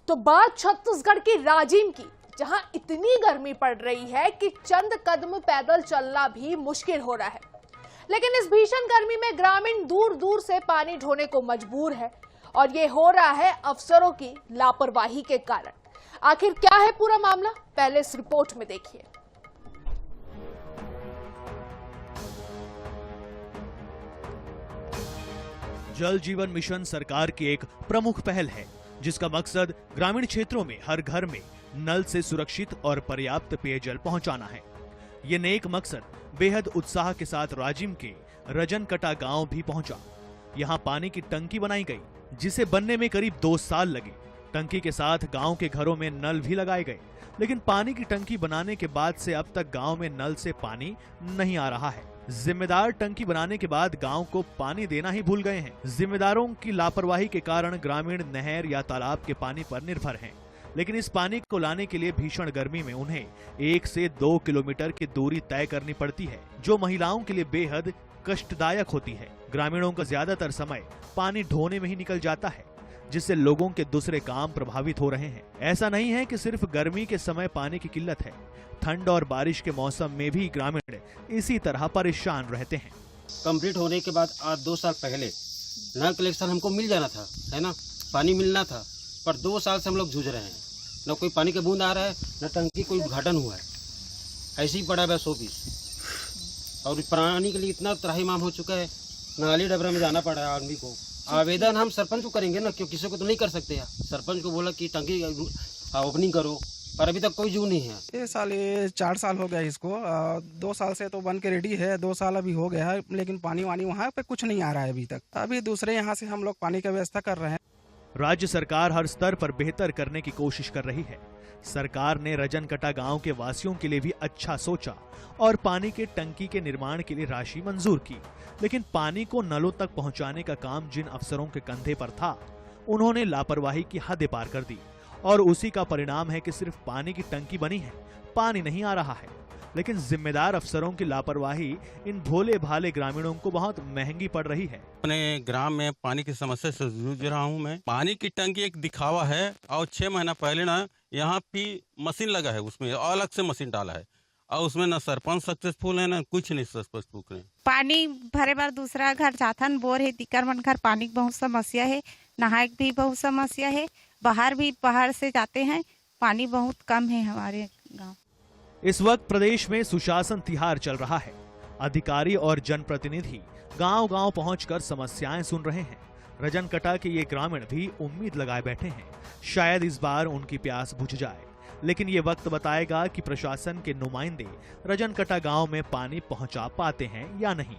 तो बात छत्तीसगढ़ की राजिम की, जहां इतनी गर्मी पड़ रही है कि चंद कदम पैदल चलना भी मुश्किल हो रहा है। लेकिन इस भीषण गर्मी में ग्रामीण दूर दूर से पानी ढोने को मजबूर है और ये हो रहा है अफसरों की लापरवाही के कारण। आखिर क्या है पूरा मामला, पहले इस रिपोर्ट में देखिए। जल जीवन मिशन सरकार की एक प्रमुख पहल है, जिसका मकसद ग्रामीण क्षेत्रों में हर घर में नल से सुरक्षित और पर्याप्त पेयजल पहुंचाना है। ये नेक मकसद बेहद उत्साह के साथ राजिम के रजनकटा गांव भी पहुंचा। यहां पानी की टंकी बनाई गई, जिसे बनने में करीब 2 साल लगे। टंकी के साथ गांव के घरों में नल भी लगाए गए, लेकिन पानी की टंकी बनाने के बाद से अब तक गांव में नल से पानी नहीं आ रहा है। जिम्मेदार टंकी बनाने के बाद गांव को पानी देना ही भूल गए हैं। जिम्मेदारों की लापरवाही के कारण ग्रामीण नहर या तालाब के पानी पर निर्भर हैं, लेकिन इस पानी को लाने के लिए भीषण गर्मी में उन्हें 1 से 2 किलोमीटर की दूरी तय करनी पड़ती है, जो महिलाओं के लिए बेहद कष्टदायक होती है। ग्रामीणों का ज्यादातर समय पानी ढोने में ही निकल जाता है, जिससे लोगों के दूसरे काम प्रभावित हो रहे हैं। ऐसा नहीं है कि सिर्फ गर्मी के समय पानी की किल्लत है, ठंड और बारिश के मौसम में भी ग्रामीण इसी तरह परेशान रहते हैं। कंप्लीट होने के बाद आज 2 साल पहले नल कलेक्शन हमको मिल जाना था, है ना, पानी मिलना था, पर 2 साल से हम लोग जूझ रहे हैं। न कोई पानी का बूंद आ रहा है, न टंकी कोई उद्घाटन हुआ है, ऐसे ही पड़ा है 100 पीस। और पानी के लिए इतना त्राहिमाम हो चुका है, नाली डबरा में जाना पड़ रहा है आदमी को। आवेदन हम सरपंच को करेंगे ना, क्यों किसी को तो नहीं कर सकते यार। सरपंच को बोला कि टंकी ओपनिंग करो, पर अभी तक कोई जू नहीं है। ये 4 साल हो गया इसको। 2 साल से तो बन के रेडी है, 2 साल अभी हो गया है, लेकिन पानी वानी वहाँ पे कुछ नहीं आ रहा है अभी तक। अभी दूसरे यहाँ से हम लोग पानी की व्यवस्था कर रहे हैं। राज्य सरकार हर स्तर पर बेहतर करने की कोशिश कर रही है। सरकार ने रजनकटा गांव के वासियों के लिए भी अच्छा सोचा और पानी के टंकी के निर्माण के लिए राशि मंजूर की, लेकिन पानी को नलों तक पहुंचाने का काम जिन अफसरों के कंधे पर था, उन्होंने लापरवाही की हद पार कर दी और उसी का परिणाम है कि सिर्फ पानी की टंकी बनी है, पानी नहीं आ रहा है। लेकिन जिम्मेदार अफसरों की लापरवाही इन भोले भाले ग्रामीणों को बहुत महंगी पड़ रही है। अपने ग्राम में पानी की समस्या से जूझ रहा हूँ मैं। पानी की टंकी एक दिखावा है, और 6 महीना पहले ना यहाँ पे मशीन लगा है, उसमें अलग से मशीन डाला है, और उसमें ना सरपंच सक्सेसफुल है, ना कुछ नहीं सक्सेसफुल है। पानी भरे बार दूसरा घर जाथन बोर है, दिक्कर मन घर पानी की बहुत समस्या है, नहाए भी बहुत समस्या है, बाहर से जाते हैं, पानी बहुत कम है हमारे गाँव। इस वक्त प्रदेश में सुशासन तिहार चल रहा है। अधिकारी और जनप्रतिनिधि गांव-गांव पहुंचकर समस्याएं सुन रहे हैं। रजनकटा के ये ग्रामीण भी उम्मीद लगाए बैठे हैं, शायद इस बार उनकी प्यास बुझ जाए। लेकिन ये वक्त बताएगा कि प्रशासन के नुमाइंदे रजनकटा गांव में पानी पहुंचा पाते हैं या नहीं।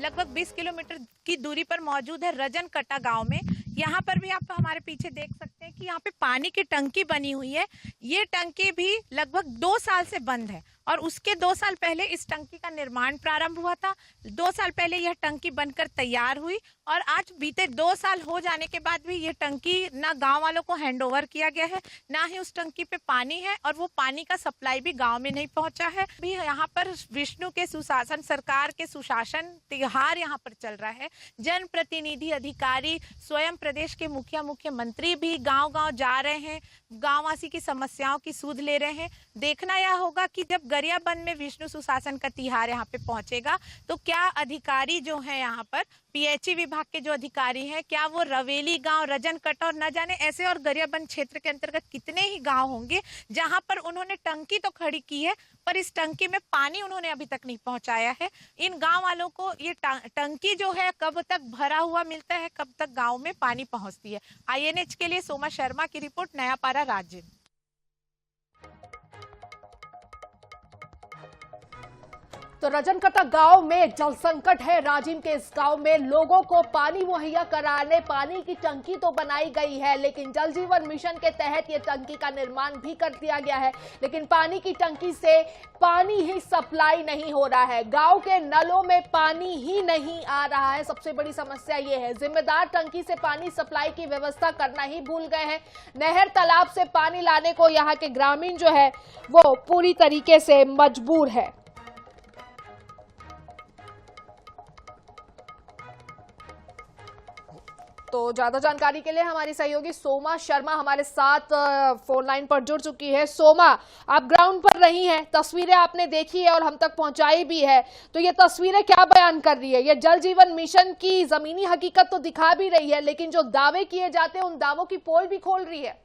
लगभग 20 किलोमीटर की दूरी पर मौजूद है रजनकटा गांव में। यहाँ पर भी आप हमारे पीछे देख सकते हैं कि यहाँ पे पानी की टंकी बनी हुई है। ये टंकी भी लगभग 2 साल से बंद है और उसके 2 साल पहले इस टंकी का निर्माण प्रारंभ हुआ था। 2 साल पहले यह टंकी बनकर तैयार हुई और आज बीते 2 साल हो जाने के बाद भी ये टंकी ना गांव वालों को हैंडओवर किया गया है, ना ही उस टंकी पे पानी है, और वो पानी का सप्लाई भी गांव में नहीं पहुंचा है। भी यहाँ पर विष्णु के सुशासन, सरकार के सुशासन तिहार यहाँ पर चल रहा है। जनप्रतिनिधि, अधिकारी, स्वयं प्रदेश के मुख्यमंत्री भी गांव-गांव जा रहे हैं, गांववासी की समस्याओं की सूध ले रहे हैं। देखना यह होगा कि जब गरियाबंद में विष्णु सुशासन का तिहार यहाँ पे पहुंचेगा तो क्या अधिकारी जो है यहाँ पर पीएचई विभाग के जो अधिकारी हैं, क्या वो रवेली गांव, रजनकटा और न जाने ऐसे और गरियाबंद क्षेत्र के अंतर्गत कितने ही गांव होंगे जहां पर उन्होंने टंकी तो खड़ी की है, पर इस टंकी में पानी उन्होंने अभी तक नहीं पहुंचाया है। इन गांव वालों को ये टंकी जो है कब तक भरा हुआ मिलता है, कब तक गांव में पानी पहुंचती है। INH के लिए सोमा शर्मा की रिपोर्ट, नयापारा राज्य। तो रजनकटा गांव में जल संकट है। राजिम के इस गांव में लोगों को पानी मुहैया कराने पानी की टंकी तो बनाई गई है, लेकिन जल जीवन मिशन के तहत ये टंकी का निर्माण भी कर दिया गया है, लेकिन पानी की टंकी से पानी ही सप्लाई नहीं हो रहा है। गांव के नलों में पानी ही नहीं आ रहा है। सबसे बड़ी समस्या ये है, जिम्मेदार टंकी से पानी सप्लाई की व्यवस्था करना ही भूल गए हैं। नहर तालाब से पानी लाने को यहाँ के ग्रामीण जो है वो पूरी तरीके से मजबूर है। तो ज्यादा जानकारी के लिए हमारी सहयोगी सोमा शर्मा हमारे साथ फोन लाइन पर जुड़ चुकी है। सोमा, आप ग्राउंड पर रही हैं, तस्वीरें आपने देखी है और हम तक पहुंचाई भी है, तो ये तस्वीरें क्या बयान कर रही है? ये जल जीवन मिशन की जमीनी हकीकत तो दिखा भी रही है, लेकिन जो दावे किए जाते हैं उन दावों की पोल भी खोल रही है।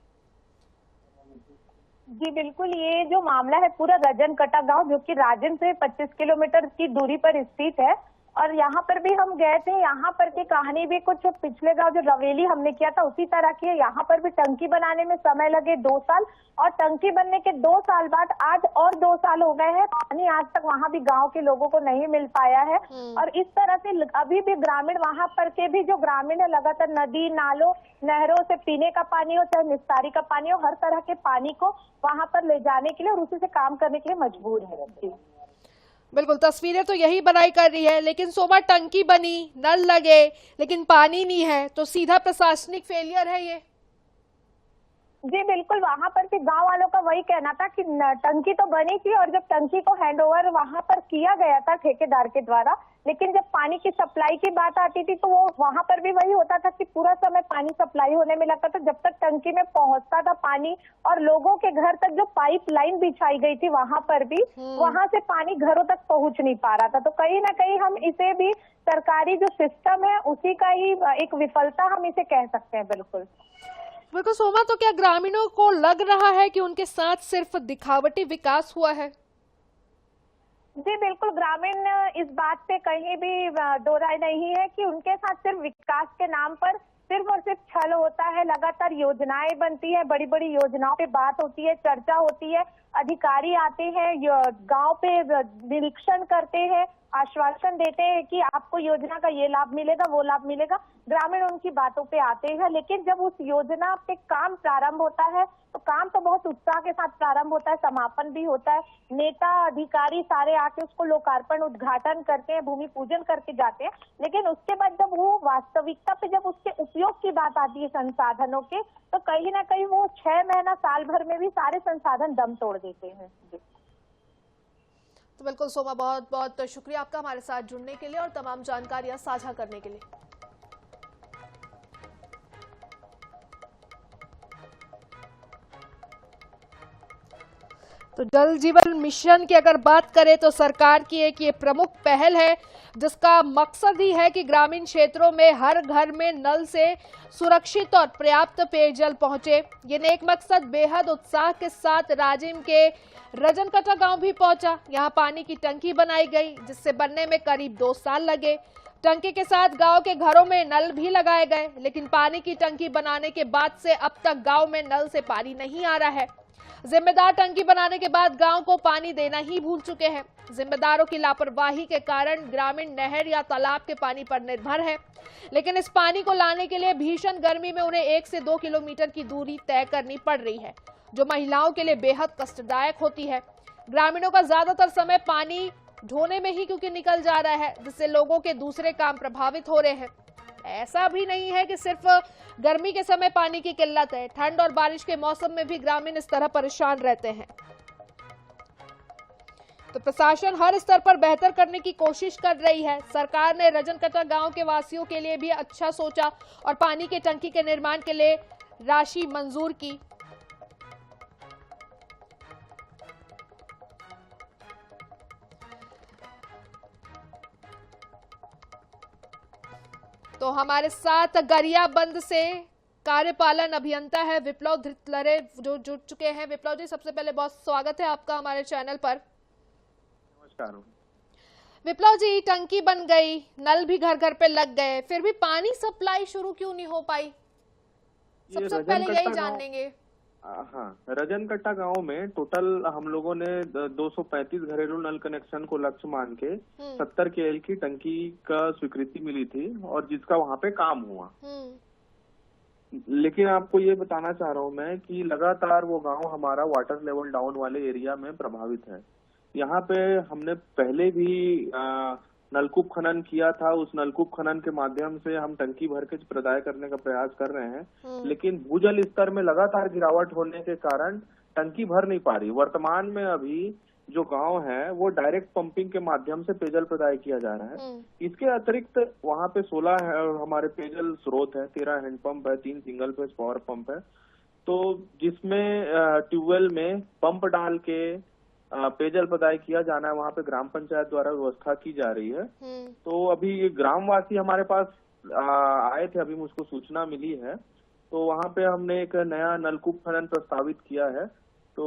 जी बिल्कुल, ये जो मामला है पूरा रजन कटा गांव जो कि राजन से 25 किलोमीटर की दूरी पर स्थित है, और यहाँ पर भी हम गए थे। यहाँ पर की कहानी भी कुछ पिछले गांव जो रवेली हमने किया था उसी तरह की है। यहाँ पर भी टंकी बनाने में समय लगे 2 साल, और टंकी बनने के 2 साल बाद आज और 2 साल हो गए हैं, पानी आज तक वहाँ भी गांव के लोगों को नहीं मिल पाया है। और इस तरह से अभी भी ग्रामीण वहाँ पर के भी जो ग्रामीण है लगातार नदी नालों नहरों से पीने का पानी हो चाहे निस्तारी का पानी हो, हर तरह के पानी को वहाँ पर ले जाने के लिए और उसी से काम करने के लिए मजबूर है। बिल्कुल, तस्वीरें तो यही बनाई कर रही है, लेकिन सोमा टंकी बनी, नल लगे, लेकिन पानी नहीं है, तो सीधा प्रशासनिक फेलियर है ये। जी बिल्कुल, वहाँ पर भी गांव वालों का वही कहना था कि टंकी तो बनी थी, और जब टंकी को हैंडओवर वहाँ पर किया गया था ठेकेदार के द्वारा, लेकिन जब पानी की सप्लाई की बात आती थी तो वो वहाँ पर भी वही होता था कि पूरा समय पानी सप्लाई होने में लगता था, जब तक टंकी में पहुँचता था पानी और लोगों के घर तक जो पाइप लाइन बिछाई गई थी वहाँ पर भी वहाँ से पानी घरों तक पहुँच नहीं पा रहा था। तो कहीं ना कहीं हम इसे भी सरकारी जो सिस्टम है उसी का ही एक विफलता हम इसे कह सकते हैं। बिल्कुल बिल्कुल सोमा, तो क्या ग्रामीणों को लग रहा है कि उनके साथ सिर्फ दिखावटी विकास हुआ है? जी बिल्कुल, ग्रामीण इस बात पे कहीं भी दो राय नहीं है कि उनके साथ सिर्फ विकास के नाम पर सिर्फ और सिर्फ छल होता है। लगातार योजनाएं बनती है, बड़ी बड़ी योजनाओं पे बात होती है, चर्चा होती है, अधिकारी आते हैं, गांव पे निरीक्षण करते हैं, आश्वासन देते हैं कि आपको योजना का ये लाभ मिलेगा, वो लाभ मिलेगा। ग्रामीण उनकी बातों पे आते हैं, लेकिन जब उस योजना पे काम प्रारंभ होता है तो काम तो बहुत उत्साह के साथ प्रारंभ होता है, समापन भी होता है, नेता अधिकारी सारे आके उसको लोकार्पण उद्घाटन करते हैं, भूमि पूजन करके जाते हैं, लेकिन उसके बाद जब वो वास्तविकता पे जब उसके उपयोग की बात आती है संसाधनों के, तो कहीं ना कहीं वो 6 महीना साल भर में भी सारे संसाधन दम तोड़ देते हैं। तो बिल्कुल सोमा, बहुत बहुत शुक्रिया आपका हमारे साथ जुड़ने के लिए और तमाम जानकारियां साझा करने के लिए। तो जल जीवन मिशन की अगर बात करें तो सरकार की एक ये प्रमुख पहल है जिसका मकसद ही है कि ग्रामीण क्षेत्रों में हर घर में नल से सुरक्षित और पर्याप्त पेयजल पहुंचे। ये नेक मकसद बेहद उत्साह के साथ राजिम के रजनकटा गांव भी पहुंचा। यहां पानी की टंकी बनाई गई जिससे बनने में करीब 2 साल लगे। टंकी के साथ गांव के घरों में नल भी लगाए गए, लेकिन पानी की टंकी बनाने के बाद से अब तक गांव में नल से पानी नहीं आ रहा है। जिम्मेदार टंकी बनाने के बाद गांव को पानी देना ही भूल चुके हैं। जिम्मेदारों की लापरवाही के कारण ग्रामीण नहर या तालाब के पानी पर निर्भर है, लेकिन इस पानी को लाने के लिए भीषण गर्मी में उन्हें 1 से 2 किलोमीटर की दूरी तय करनी पड़ रही है, जो महिलाओं के लिए बेहद कष्टदायक होती है। ग्रामीणों का ज्यादातर समय पानी ढोने में ही क्योंकि निकल जा रहा है, जिससे लोगों के दूसरे काम प्रभावित हो रहे हैं। ऐसा भी नहीं है कि सिर्फ गर्मी के समय पानी की किल्लत है, ठंड और बारिश के मौसम में भी ग्रामीण इस तरह परेशान रहते हैं। तो प्रशासन हर स्तर पर बेहतर करने की कोशिश कर रही है। सरकार ने रजनकटा गांव के वासियों के लिए भी अच्छा सोचा और पानी की टंकी के निर्माण के लिए राशि मंजूर की। तो हमारे साथ गरियाबंद से कार्यपालन अभियंता है विप्लव धृतलरे जो जुड़ चुके हैं। विप्लव जी, सबसे पहले बहुत स्वागत है आपका हमारे चैनल पर। नमस्कार विप्लव जी, टंकी बन गई, नल भी घर घर पे लग गए, फिर भी पानी सप्लाई शुरू क्यों नहीं हो पाई? सबसे पहले यही जानेंगे। हाँ, रजनकटा गांव में टोटल हम लोगों ने 235 घरेलू नल कनेक्शन को लक्ष्य मान के 70 KL की टंकी का स्वीकृति मिली थी और जिसका वहाँ पे काम हुआ। लेकिन आपको ये बताना चाह रहा हूँ मैं कि लगातार वो गांव हमारा वाटर लेवल डाउन वाले एरिया में प्रभावित है। यहाँ पे हमने पहले भी नलकूप खनन किया था, उस नलकूप खनन के माध्यम से हम टंकी भर के प्रदाय करने का प्रयास कर रहे हैं, लेकिन भूजल स्तर में लगातार गिरावट होने के कारण टंकी भर नहीं पा रही। वर्तमान में अभी जो गांव है वो डायरेक्ट पंपिंग के माध्यम से पेयजल प्रदाय किया जा रहा है। इसके अतिरिक्त वहाँ पे 16 हमारे पेयजल स्रोत है, 13 हैंडपंप है, 3 सिंगल फेज पावर पंप है, तो जिसमें ट्यूबवेल में पंप डाल के पेयजल प्रदाय किया जाना है, वहाँ पे ग्राम पंचायत द्वारा व्यवस्था की जा रही है। तो अभी ये ग्रामवासी हमारे पास आए थे, अभी मुझको सूचना मिली है, तो वहाँ पे हमने एक नया नलकूप खनन प्रस्तावित किया है। तो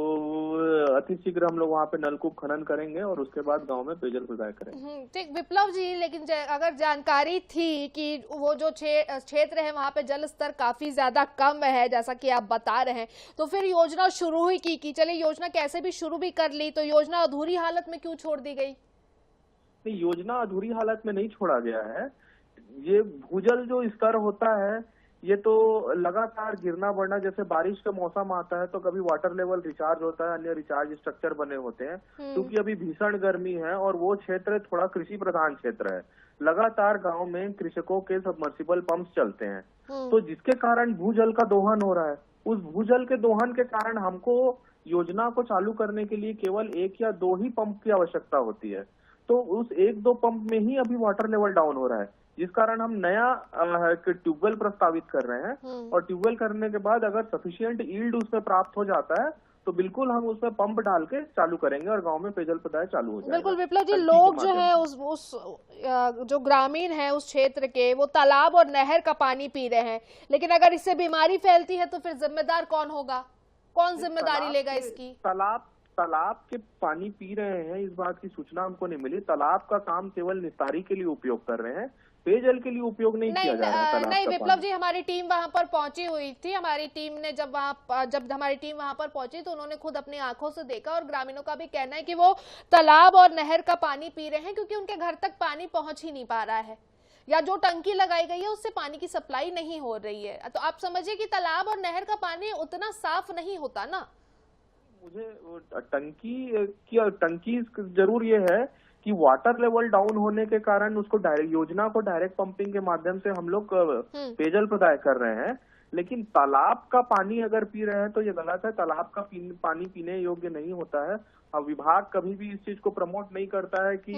अति शीघ्र हम लोग वहाँ पे नलकूप खनन करेंगे और उसके बाद गांव में पेयजल प्रदाय करेंगे। ठीक विप्लव जी, लेकिन अगर जानकारी थी कि वो जो क्षेत्र है वहाँ पे जल स्तर काफी ज्यादा कम है जैसा कि आप बता रहे हैं, तो फिर योजना शुरू ही की चलिए योजना कैसे भी शुरू भी कर ली, तो योजना अधूरी हालत में क्यों छोड़ दी गई? नहीं, योजना अधूरी हालत में नहीं छोड़ा गया है। ये भूजल जो स्तर होता है ये तो लगातार गिरना बढ़ना, जैसे बारिश का मौसम आता है तो कभी वाटर लेवल रिचार्ज होता है, अन्य रिचार्ज स्ट्रक्चर बने होते हैं। क्योंकि अभी भीषण गर्मी है और वो क्षेत्र थोड़ा कृषि प्रधान क्षेत्र है, लगातार गांव में कृषकों के सबमर्सिबल पंप्स चलते हैं, तो जिसके कारण भूजल का दोहन हो रहा है। उस भूजल के दोहन के कारण हमको योजना को चालू करने के लिए केवल 1 या 2 ही पंप की आवश्यकता होती है, तो उस 1-2 पंप में ही अभी वाटर लेवल डाउन हो रहा है, जिस कारण हम नया ट्यूबवेल प्रस्तावित कर रहे हैं। और ट्यूबवेल करने के बाद अगर सफिशिएंट यील्ड उसमें प्राप्त हो जाता है तो बिल्कुल हम उसमें पंप डाल के चालू करेंगे और गांव में पेयजल प्रदाय चालू हो जाएगा। बिल्कुल विप्लव जी, लोग जो है उस जो ग्रामीण है उस क्षेत्र के, वो तालाब और नहर का पानी पी रहे हैं, लेकिन अगर इससे बीमारी फैलती है तो फिर जिम्मेदार कौन होगा, कौन जिम्मेदारी लेगा इसकी? तालाब के पानी पी रहे हैं, इस बात की सूचना हमको नहीं मिली। तालाब का काम केवल निस्तारी के लिए उपयोग कर रहे हैं, पेयजल के लिए उपयोग नहीं किया जा रहा है। नहीं विप्लव जी, हमारी टीम वहां पर पहुंची हुई थी, हमारी टीम ने जब हमारी टीम वहां पर पहुंची तो उन्होंने खुद अपनी आंखों से देखा और ग्रामीणों का भी कहना है कि वो तालाब और नहर का पानी पी रहे हैं क्योंकि उनके घर तक पानी पहुंच ही नहीं पा रहा है, या जो टंकी लगाई गई है उससे पानी की सप्लाई नहीं हो रही है। तो आप समझिए कि तालाब और नहर का पानी उतना साफ नहीं होता ना। मुझे टंकी जरूर ये है कि वाटर लेवल डाउन होने के कारण उसको योजना को डायरेक्ट पंपिंग के माध्यम से हम लोग पेयजल प्रदाय कर रहे हैं, लेकिन तालाब का पानी अगर पी रहे हैं तो ये गलत है। तालाब का पानी पीने योग्य नहीं होता है। अब विभाग कभी भी इस चीज को प्रमोट नहीं करता है कि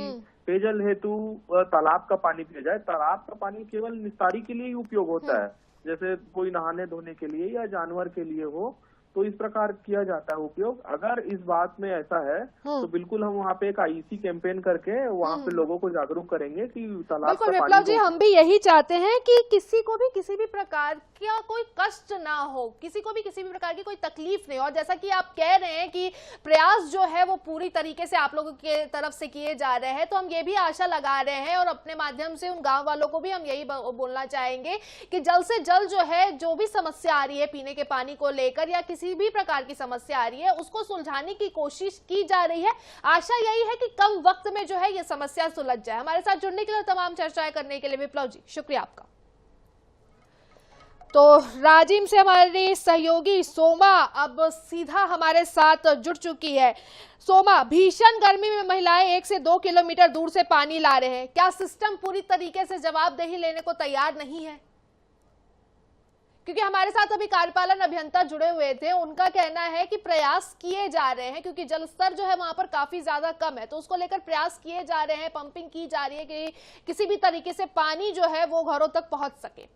पेयजल हेतु तालाब का पानी पिया जाए। तालाब का पानी केवल निस्तारी के लिए ही उपयोग होता है, जैसे कोई नहाने धोने के लिए या जानवर के लिए हो, तो इस प्रकार किया जाता है उपयोग। अगर इस बात में ऐसा है तो बिल्कुल हम वहाँ पे एक आईसी कैंपेन करके वहाँ पे लोगों को जागरूक करेंगे कि तालाब का पानी। विप्लव जी, हम भी यही चाहते हैं कि किसी को भी किसी भी प्रकार का कोई कष्ट ना हो, किसी को भी किसी भी प्रकार की कोई तकलीफ नहीं हो। और जैसा कि आप कह रहे हैं कि प्रयास जो है वो पूरी तरीके से आप लोगों के तरफ से किए जा रहे हैं, तो हम ये भी आशा लगा रहे हैं और अपने माध्यम से उन गाँव वालों को भी हम यही बोलना चाहेंगे कि जल्द से जल्द जो है जो भी समस्या आ रही है पीने के पानी को लेकर या किसी भी प्रकार की समस्या आ रही है उसको सुलझाने की कोशिश की जा रही है। आशा यही है कि कम वक्त में जो है ये समस्या सुलझ जाए। हमारे साथ जुड़ने के लिए, तमाम चर्चाएं करने के लिए विप्लव जी शुक्रिया आपका। तो राजिम से हमारी सहयोगी सोमा अब सीधा हमारे साथ जुड़ चुकी है। सोमा, भीषण गर्मी में महिलाएं 1 से 2 किलोमीटर दूर से पानी ला रहे हैं, क्या सिस्टम पूरी तरीके से जवाबदेही लेने को तैयार नहीं है? क्योंकि हमारे साथ अभी कार्यपालन अभियंता जुड़े हुए थे, उनका कहना है कि प्रयास किए जा रहे हैं क्योंकि जल स्तर जो है वहां पर काफी ज्यादा कम है, तो उसको लेकर प्रयास किए जा रहे हैं, पंपिंग की जा रही है कि किसी भी तरीके से पानी जो है वो घरों तक पहुंच सके।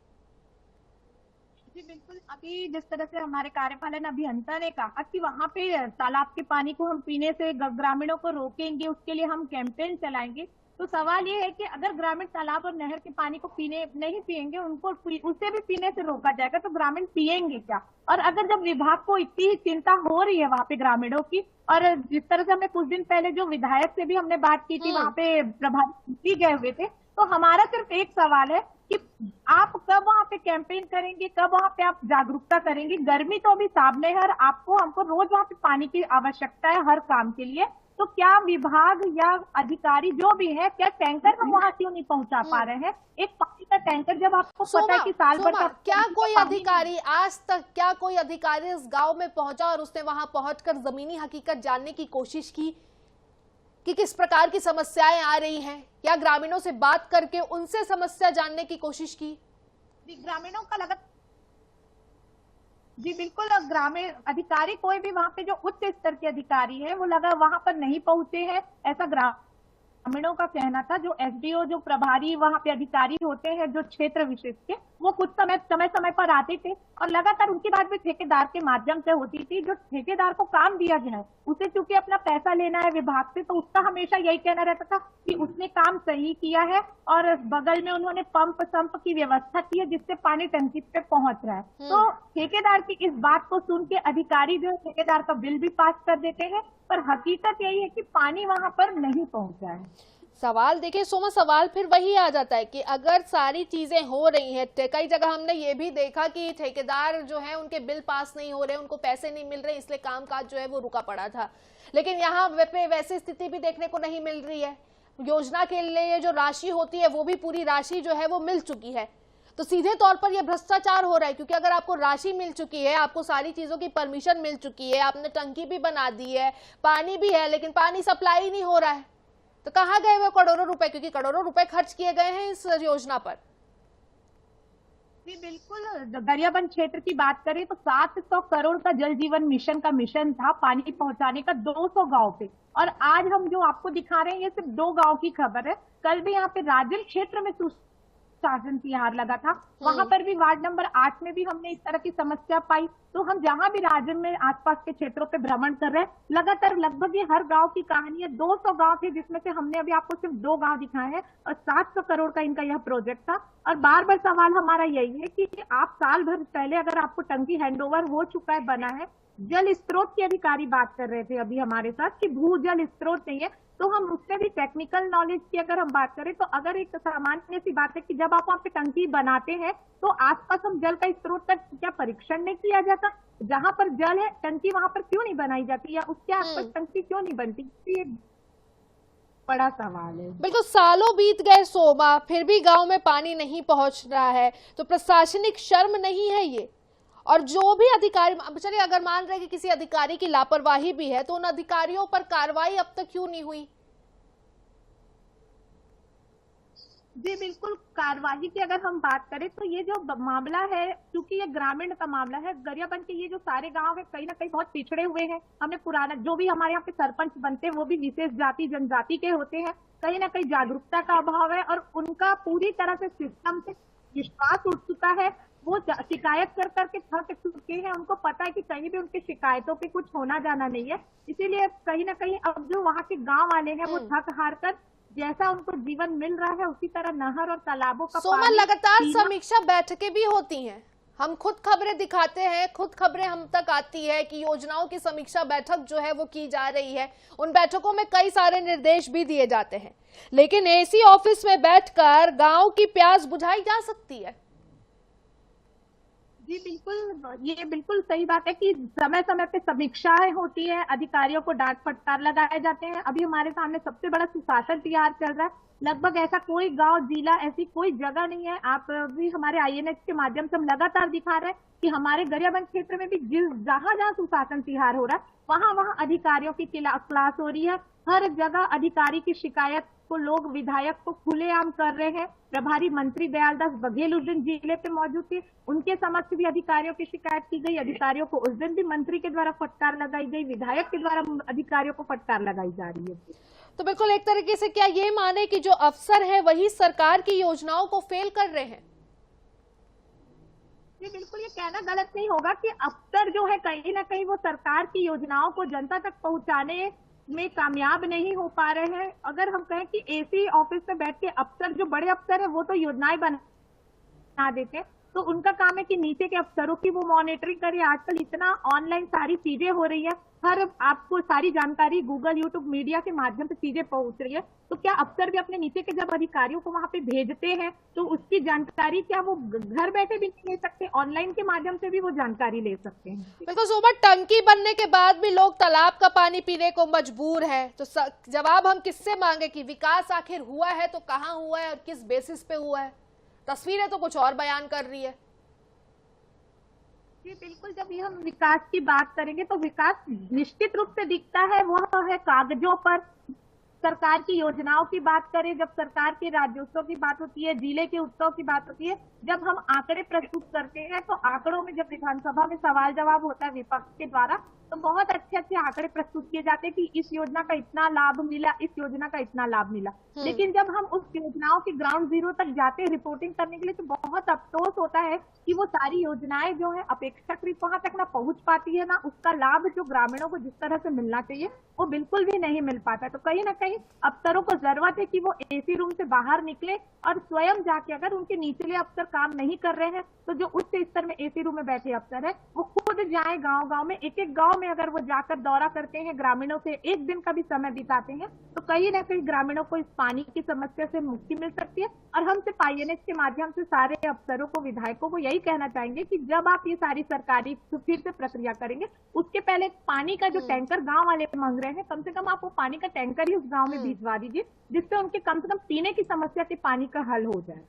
जी बिल्कुल, अभी जिस तरह से हमारे कार्यपालन अभियंता ने कहा कि वहाँ पे तालाब के पानी को हम पीने से ग्रामीणों को रोकेंगे, उसके लिए हम कैंपेन चलाएंगे, तो सवाल ये है कि अगर ग्रामीण तालाब और नहर के पानी को नहीं पिएंगे, उनको उसे भी पीने से रोका जाएगा, तो ग्रामीण पिएंगे क्या? और अगर जब विभाग को इतनी ही चिंता हो रही है वहाँ पे ग्रामीणों की, और जिस तरह से हमने कुछ दिन पहले जो विधायक से भी हमने बात की थी, वहाँ पे प्रभारी गए हुए थे, तो हमारा सिर्फ एक सवाल है कि आप कब वहाँ पे कैंपेन करेंगे, कब वहाँ पे आप जागरूकता करेंगे? गर्मी तो अभी सामने है और आपको हमको रोज वहाँ पे पानी की आवश्यकता है हर काम के लिए, तो क्या विभाग या अधिकारी जो भी है, क्या टैंकर हम वहाँ क्यों नहीं पहुँचा पा रहे हैं? एक पानी का टैंकर जब आपको पता है कि साल भर का, क्या कोई अधिकारी आज तक कोई अधिकारी इस गांव में पहुंचा और उसने वहां पहुंचकर जमीनी हकीकत जानने की कोशिश की कि किस प्रकार की समस्याएं आ रही हैं, या ग्रामीणों से बात करके उनसे समस्या जानने की कोशिश की? ग्रामीणों का जी बिल्कुल, ग्रामीण अधिकारी कोई भी वहाँ पे जो उच्च स्तर के अधिकारी है वो लगा वहाँ पर नहीं पहुंचे हैं, ऐसा ग्रामीणों का कहना था। जो एसडीओ, जो प्रभारी वहाँ पे अधिकारी होते हैं जो क्षेत्र विशेष के, वो कुछ समय पर आते थे और लगातार उनकी बात भी ठेकेदार के माध्यम से होती थी। जो ठेकेदार को काम दिया गया है उसे चूंकि अपना पैसा लेना है विभाग से, तो उसका हमेशा यही कहना रहता था कि उसने काम सही किया है और बगल में उन्होंने पंप की व्यवस्था की है जिससे पानी टंकी पे पहुंच रहा है। तो ठेकेदार की इस बात को सुन के अधिकारी जो है ठेकेदार का बिल भी पास कर देते हैं, पर हकीकत यही है कि पानी वहां पर नहीं पहुंचा है। सवाल देखिए सोमा, सवाल फिर वही आ जाता है कि अगर सारी चीजें हो रही हैं, कई जगह हमने ये भी देखा कि ठेकेदार जो है उनके बिल पास नहीं हो रहे, उनको पैसे नहीं मिल रहे, इसलिए कामकाज जो है वो रुका पड़ा था। लेकिन यहाँ पे वैसी स्थिति भी देखने को नहीं मिल रही है। योजना के लिए जो राशि होती है वो भी पूरी राशि जो है वो मिल चुकी है। तो सीधे तौर पर यह भ्रष्टाचार हो रहा है, क्योंकि अगर आपको राशि मिल चुकी है, आपको सारी चीजों की परमिशन मिल चुकी है, आपने टंकी भी बना दी है, पानी भी है, लेकिन पानी सप्लाई नहीं हो रहा है, तो कहाँ गए वो करोड़ों रुपए? क्योंकि करोड़ों रुपए खर्च किए गए हैं इस योजना पर। जी बिल्कुल, गरियाबंद क्षेत्र की बात करें तो 700 करोड़ का जल जीवन मिशन का मिशन था पानी पहुंचाने का 200 गांव पे, और आज हम जो आपको दिखा रहे हैं ये सिर्फ 2 गांव की खबर है। कल भी यहाँ पे राजन क्षेत्र में शासन तिहार लगा था, वहां पर भी वार्ड नंबर 8 में भी हमने इस तरह की समस्या पाई। तो हम जहां भी राज्य में आसपास के क्षेत्रों पे भ्रमण कर रहे हैं, लगातार लगभग ये हर गांव की कहानी है। 200 गांव थे जिसमें से हमने अभी आपको सिर्फ 2 गांव दिखाए हैं और 700 करोड़ का इनका यह प्रोजेक्ट था। और बार बार सवाल हमारा यही है कि आप साल भर पहले अगर आपको टंकी हैंडओवर हो चुका है, बना है, जल स्रोत के अधिकारी बात कर रहे थे अभी हमारे साथ कि भूजल स्रोत नहीं है, तो हम उससे भी टेक्निकल नॉलेज की अगर हम बात करें तो अगर एक सामान्य सी बात है कि जब आप वहाँ पे टंकी बनाते हैं तो आसपास हम जल का स्रोत का क्या परीक्षण नहीं किया जाता? जहां पर जल है टंकी वहां पर क्यों नहीं बनाई जाती, या उसके आसपास टंकी क्यों नहीं बनती? ये बड़ा सवाल है। बिल्कुल, सालों बीत गए सोमा, फिर भी गांव में पानी नहीं पहुंच रहा है, तो प्रशासनिक शर्म नहीं है ये? और जो भी अधिकारी, चलिए अगर मान रहे कि किसी अधिकारी की लापरवाही भी है, तो उन अधिकारियों पर कार्रवाई अब तक क्यों नहीं हुई? जी बिल्कुल, कार्रवाई की अगर हम बात करें तो ये जो मामला है, क्योंकि ये ग्रामीण का मामला है, गरियाबंद के ये जो सारे गांव है कहीं ना कहीं बहुत पिछड़े हुए हैं। हमने पुराना जो भी हमारे यहाँ पे सरपंच बनते हैं वो भी विशेष जाति जनजाति के होते हैं, कहीं ना कहीं जागरूकता का अभाव है और उनका पूरी तरह से सिस्टम से विश्वास उठ चुका है। वो शिकायत कर करके थक चुके हैं, उनको पता है कि कहीं भी उनकी शिकायतों पे कुछ होना जाना नहीं है, इसीलिए कहीं ना कहीं अब जो वहाँ के गांव वाले हैं वो थक हार कर जैसा उनको जीवन मिल रहा है उसी तरह नहर और तालाबों का सोमा, लगातार समीक्षा बैठकें भी होती हैं, हम खुद खबरें दिखाते हैं, खुद खबरें हम तक आती है कि योजनाओं की समीक्षा बैठक जो है वो की जा रही है। उन बैठकों में कई सारे निर्देश भी दिए जाते हैं, लेकिन एसी ऑफिस में बैठकर गांव की प्यास बुझाई जा सकती है। जी बिल्कुल, ये बिल्कुल सही बात है कि समय समय पे समीक्षाएं होती है, अधिकारियों को डांट फटकार लगाए जाते हैं। अभी हमारे सामने सबसे बड़ा सुशासन तिहार चल रहा है, लगभग ऐसा कोई गांव, जिला, ऐसी कोई जगह नहीं है। आप भी हमारे INH के माध्यम से हम लगातार दिखा रहे हैं कि हमारे गरियाबंद क्षेत्र में भी जहां जहां सुशासन तिहार हो रहा है वहां वहां अधिकारियों की क्लास हो रही है। हर जगह अधिकारी की शिकायत को लोग विधायक को खुलेआम कर रहे हैं। प्रभारी मंत्री दयालदास बघेल उस दिन जिले पे मौजूद थे, उनके समक्ष भी अधिकारियों की शिकायत की गई। अधिकारियों को उस दिन भी मंत्री के द्वारा फटकार लगाई गई, विधायक के द्वारा अधिकारियों को फटकार लगाई जा रही है। तो बिल्कुल एक तरीके से क्या ये माने कि जो अफसर है वही सरकार की योजनाओं को फेल कर रहे हैं? जी बिल्कुल, ये कहना गलत नहीं होगा कि अफसर जो है कहीं ना कहीं वो सरकार की योजनाओं को जनता तक पहुंचाने में कामयाब नहीं हो पा रहे हैं। अगर हम कहें कि एसी ऑफिस में बैठ के अफसर, जो बड़े अफसर है वो तो योजनाएं बना देते हैं, तो उनका काम है कि नीचे के अफसरों की वो मॉनिटरिंग करे। आजकल इतना ऑनलाइन सारी चीजें हो रही है, हर आपको सारी जानकारी गूगल, यूट्यूब, मीडिया के माध्यम से चीजें पहुंच रही है, तो क्या अफसर भी अपने नीचे के जब अधिकारियों को वहां पे भेजते हैं तो उसकी जानकारी क्या वो घर बैठे भी नहीं ले सकते? ऑनलाइन के माध्यम से भी वो जानकारी ले सकते हैं। बिल्कुल सोमा, टंकी बनने के बाद भी लोग तालाब का पानी पीने को मजबूर है, तो जवाब हम किससे मांगे कि विकास आखिर हुआ है तो कहाँ हुआ है और किस बेसिस पे हुआ है? तस्वीरें तो कुछ और बयान कर रही है। जी बिल्कुल, जब ये हम विकास की बात करेंगे तो विकास निश्चित रूप से दिखता है, वह है कागजों पर, सरकार की योजनाओं की बात करें, जब सरकार के राज्योत्सव की बात होती है, जिले के उत्सव की बात होती है, जब हम आंकड़े प्रस्तुत करते हैं तो आंकड़ों में जब विधानसभा में सवाल जवाब होता है विपक्ष के द्वारा तो बहुत अच्छे अच्छे आंकड़े प्रस्तुत किए जाते हैं कि इस योजना का इतना लाभ मिला, इस योजना का इतना लाभ मिला। लेकिन जब हम उस योजनाओं के ग्राउंड जीरो तक जाते हैं रिपोर्टिंग करने के लिए तो बहुत अफसोस होता है कि वो सारी योजनाएं जो है अपेक्षाकृत वहां तक ना पहुंच पाती है, ना उसका लाभ जो ग्रामीणों को जिस तरह से मिलना चाहिए वो बिल्कुल भी नहीं मिल पाता। तो कहीं ना कहीं अफसरों को जरूरत है कि वो एसी रूम से बाहर निकले और स्वयं जाके, अगर उनके निचले अफसर काम नहीं कर रहे हैं तो जो उच्च स्तर में एसी रूम में बैठे अफसर है वो खुद जाए गांव गांव में, एक एक गांव में अगर वो जाकर दौरा करते हैं, ग्रामीणों से एक दिन का भी समय बिताते हैं तो कहीं ना कहीं ग्रामीणों को इस पानी की समस्या से मुक्ति मिल सकती है। और हम सिर्फ INH के माध्यम से सारे अफसरों को, विधायकों को यही कहना चाहेंगे कि जब आप ये सारी सरकारी फिर से प्रक्रिया करेंगे उसके पहले पानी का जो टैंकर गांव वाले मांग रहे हैं, कम से कम आप वो पानी का टैंकर ही उस गांव में भिजवा दीजिए जिससे उनके कम से कम पीने की समस्या के पानी का हल हो जाए।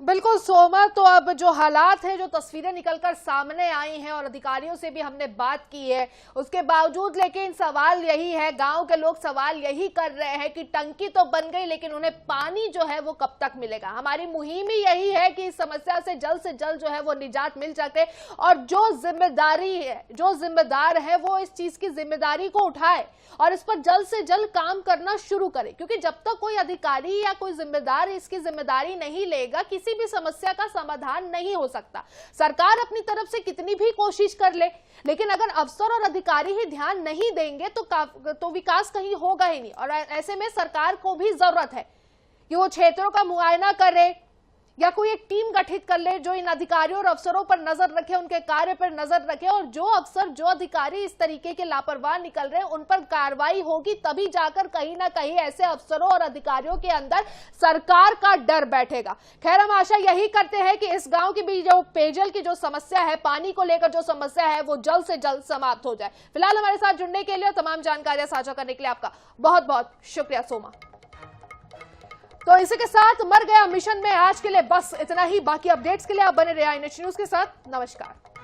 बिल्कुल सोमा, तो अब जो हालात हैं, जो तस्वीरें निकलकर सामने आई हैं और अधिकारियों से भी हमने बात की है, उसके बावजूद लेकिन सवाल यही है, गांव के लोग सवाल यही कर रहे हैं कि टंकी तो बन गई लेकिन उन्हें पानी जो है वो कब तक मिलेगा। हमारी मुहिम ही यही है कि इस समस्या से जल्द जो है वो निजात मिल सके और जो जिम्मेदारी है, जो जिम्मेदार है वो इस चीज की जिम्मेदारी को उठाए और इस पर जल्द से जल्द काम करना शुरू करे, क्योंकि जब तक कोई अधिकारी या कोई जिम्मेदार इसकी जिम्मेदारी नहीं लेगा किसी भी समस्या का समाधान नहीं हो सकता। सरकार अपनी तरफ से कितनी भी कोशिश कर ले, लेकिन अगर अफसर और अधिकारी ही ध्यान नहीं देंगे तो विकास कहीं होगा ही नहीं। और ऐसे में सरकार को भी जरूरत है कि वो क्षेत्रों का मुआयना करे या कोई एक टीम गठित कर ले जो इन अधिकारियों और अफसरों पर नजर रखे, उनके कार्य पर नजर रखे, और जो अफसर, जो अधिकारी इस तरीके के लापरवाह निकल रहे हैं उन पर कार्रवाई होगी, तभी जाकर कहीं ना कहीं ऐसे अफसरों और अधिकारियों के अंदर सरकार का डर बैठेगा। खैर, हम आशा यही करते हैं कि इस गांव की भी जो पेयजल की जो समस्या है, पानी को लेकर जो समस्या है, वो जल्द से जल्द समाप्त हो जाए। फिलहाल हमारे साथ जुड़ने के लिए और तमाम जानकारियां साझा करने के लिए आपका बहुत बहुत शुक्रिया सोमा। तो इसी के साथ मर गया मिशन में आज के लिए बस इतना ही। बाकी अपडेट्स के लिए आप बने रहिए INH न्यूज के साथ। नमस्कार।